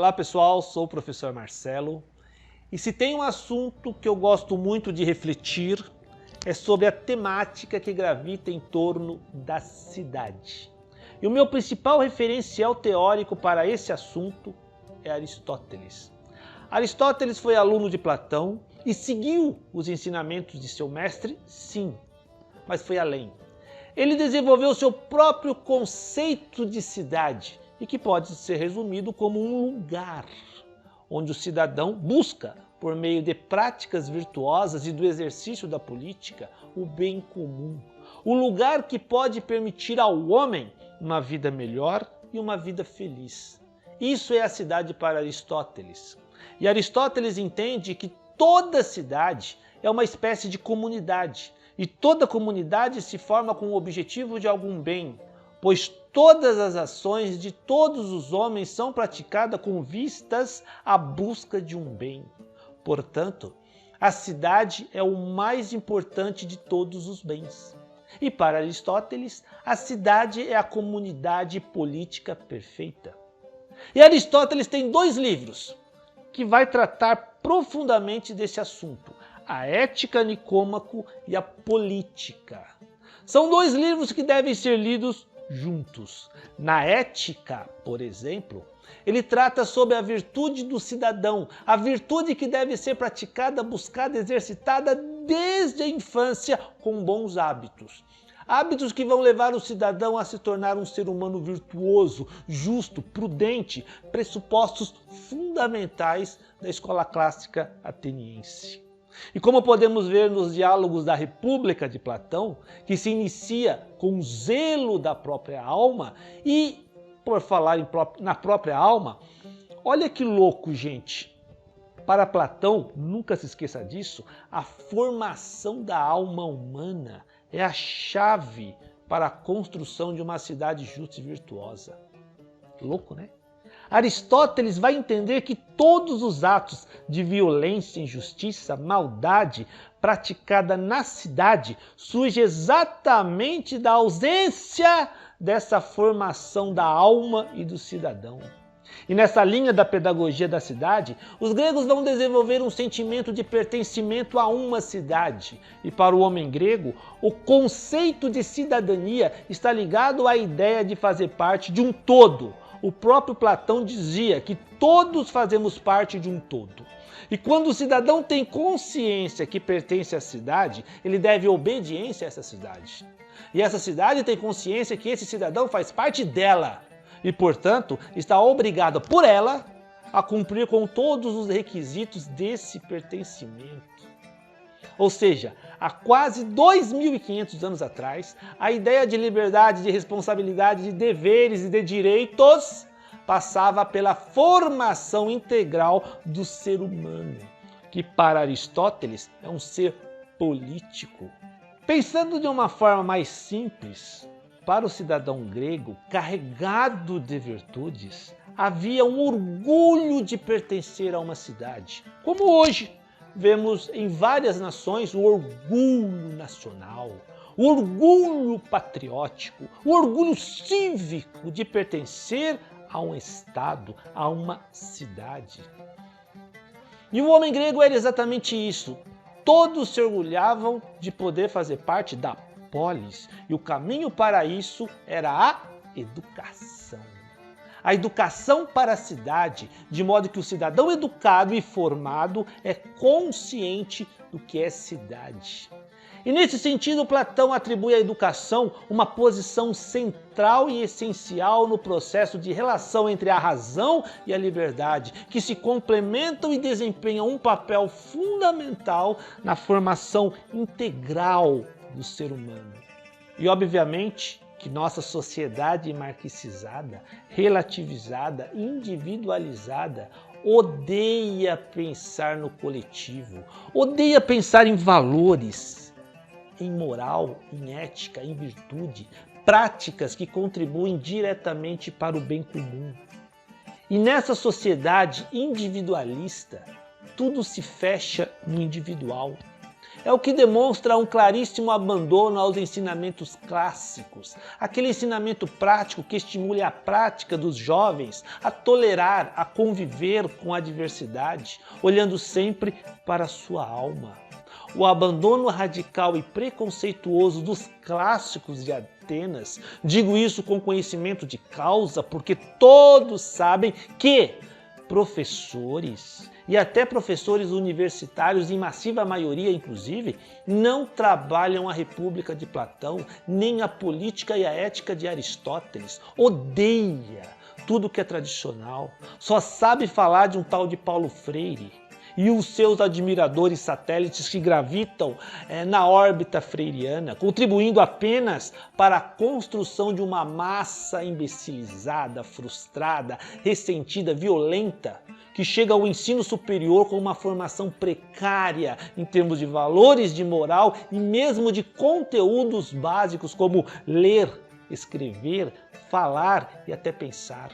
Olá pessoal, sou o professor Marcelo e se tem um assunto que eu gosto muito de refletir é sobre a temática que gravita em torno da cidade. E o meu principal referencial teórico para esse assunto é Aristóteles. Aristóteles foi aluno de Platão e seguiu os ensinamentos de seu mestre, sim, mas foi além. Ele desenvolveu seu próprio conceito de cidade e que pode ser resumido como um lugar onde o cidadão busca, por meio de práticas virtuosas e do exercício da política, o bem comum. O lugar que pode permitir ao homem uma vida melhor e uma vida feliz. Isso é a cidade para Aristóteles. E Aristóteles entende que toda cidade é uma espécie de comunidade. E toda comunidade se forma com o objetivo de algum bem, pois todas as ações de todos os homens são praticadas com vistas à busca de um bem. Portanto, a cidade é o mais importante de todos os bens. E para Aristóteles, a cidade é a comunidade política perfeita. E Aristóteles tem 2 livros que vai tratar profundamente desse assunto: a Ética Nicômaco e a Política. São 2 livros que devem ser lidos juntos. Na Ética, por exemplo, ele trata sobre a virtude do cidadão, a virtude que deve ser praticada, buscada, exercitada desde a infância com bons hábitos. Hábitos que vão levar o cidadão a se tornar um ser humano virtuoso, justo, prudente, pressupostos fundamentais da escola clássica ateniense. E como podemos ver nos diálogos da República de Platão, que se inicia com o zelo da própria alma e, por falar na própria alma, olha que louco, gente. Para Platão, nunca se esqueça disso, a formação da alma humana é a chave para a construção de uma cidade justa e virtuosa. Louco, né? Aristóteles vai entender que todos os atos de violência, injustiça, maldade praticada na cidade surgem exatamente da ausência dessa formação da alma e do cidadão. E nessa linha da pedagogia da cidade, os gregos vão desenvolver um sentimento de pertencimento a uma cidade. E para o homem grego, o conceito de cidadania está ligado à ideia de fazer parte de um todo. O próprio Platão dizia que todos fazemos parte de um todo. E quando o cidadão tem consciência que pertence à cidade, ele deve obediência a essa cidade. E essa cidade tem consciência que esse cidadão faz parte dela. E, portanto, está obrigado por ela a cumprir com todos os requisitos desse pertencimento. Ou seja, há quase 2.500 anos atrás, a ideia de liberdade, de responsabilidade, de deveres e de direitos passava pela formação integral do ser humano, que para Aristóteles é um ser político. Pensando de uma forma mais simples, para o cidadão grego, carregado de virtudes, havia um orgulho de pertencer a uma cidade. Como hoje, vemos em várias nações o orgulho nacional, o orgulho patriótico, o orgulho cívico de pertencer a um estado, a uma cidade. E o homem grego era exatamente isso. Todos se orgulhavam de poder fazer parte da polis, e o caminho para isso era a educação. A educação para a cidade, de modo que o cidadão educado e formado é consciente do que é cidade. E nesse sentido, Platão atribui à educação uma posição central e essencial no processo de relação entre a razão e a liberdade, que se complementam e desempenham um papel fundamental na formação integral do ser humano. E obviamente que nossa sociedade marxizada, relativizada, individualizada, odeia pensar no coletivo, odeia pensar em valores, em moral, em ética, em virtude, práticas que contribuem diretamente para o bem comum. E nessa sociedade individualista, tudo se fecha no individual. É o que demonstra um claríssimo abandono aos ensinamentos clássicos, aquele ensinamento prático que estimule a prática dos jovens a tolerar, a conviver com a diversidade, olhando sempre para a sua alma. O abandono radical e preconceituoso dos clássicos de Atenas, digo isso com conhecimento de causa, porque todos sabem que professores e até professores universitários, em massiva maioria inclusive, não trabalham a República de Platão, nem a política e a ética de Aristóteles. Odeia tudo que é tradicional, só sabe falar de um tal de Paulo Freire e os seus admiradores satélites que gravitam na órbita freiriana, contribuindo apenas para a construção de uma massa imbecilizada, frustrada, ressentida, violenta, que chega ao ensino superior com uma formação precária em termos de valores, de moral e mesmo de conteúdos básicos como ler, escrever, falar e até pensar.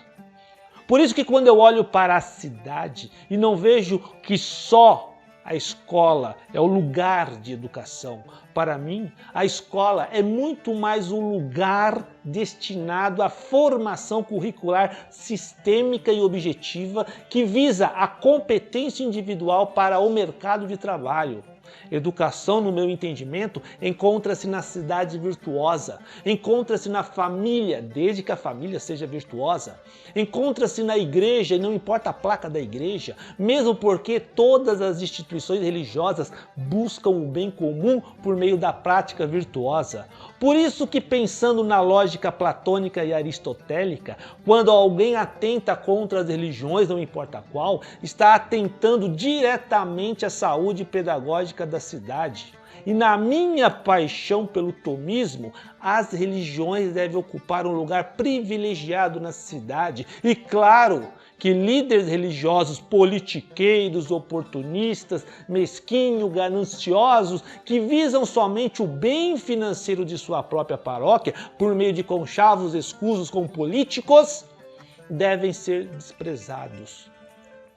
Por isso que quando eu olho para a cidade e não vejo que só a escola é o lugar de educação, para mim a escola é muito mais um lugar destinado à formação curricular sistêmica e objetiva que visa a competência individual para o mercado de trabalho. Educação, no meu entendimento, encontra-se na cidade virtuosa, encontra-se na família, desde que a família seja virtuosa, encontra-se na igreja, e não importa a placa da igreja, mesmo porque todas as instituições religiosas buscam o bem comum por meio da prática virtuosa. Por isso que, pensando na lógica platônica e aristotélica, quando alguém atenta contra as religiões, não importa qual, está atentando diretamente à saúde pedagógica da cidade. E na minha paixão pelo tomismo, as religiões devem ocupar um lugar privilegiado na cidade. E claro que líderes religiosos politiqueiros, oportunistas, mesquinhos, gananciosos, que visam somente o bem financeiro de sua própria paróquia por meio de conchavos escusos com políticos, devem ser desprezados.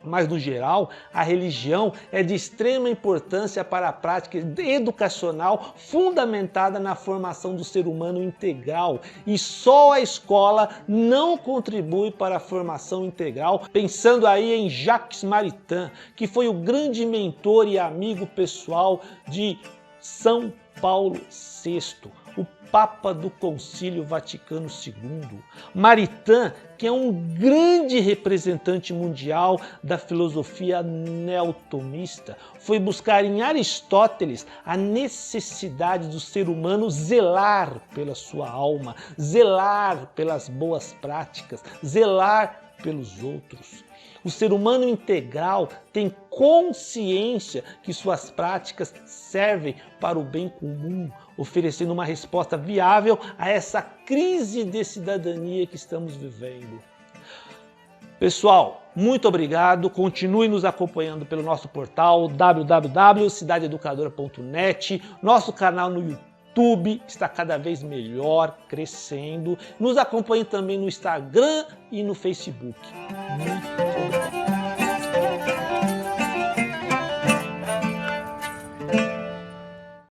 Mas, no geral, a religião é de extrema importância para a prática educacional fundamentada na formação do ser humano integral. E só a escola não contribui para a formação integral, pensando aí em Jacques Maritain, que foi o grande mentor e amigo pessoal de São Paulo VI, o Papa do Concílio Vaticano II. Maritain, que é um grande representante mundial da filosofia neotomista, foi buscar em Aristóteles a necessidade do ser humano zelar pela sua alma, zelar pelas boas práticas, zelar pelos outros. O ser humano integral tem consciência que suas práticas servem para o bem comum, oferecendo uma resposta viável a essa crise de cidadania que estamos vivendo. Pessoal, muito obrigado. Continue nos acompanhando pelo nosso portal www.cidadeeducadora.net, nosso canal no YouTube está cada vez melhor, crescendo. Nos acompanhe também no Instagram e no Facebook.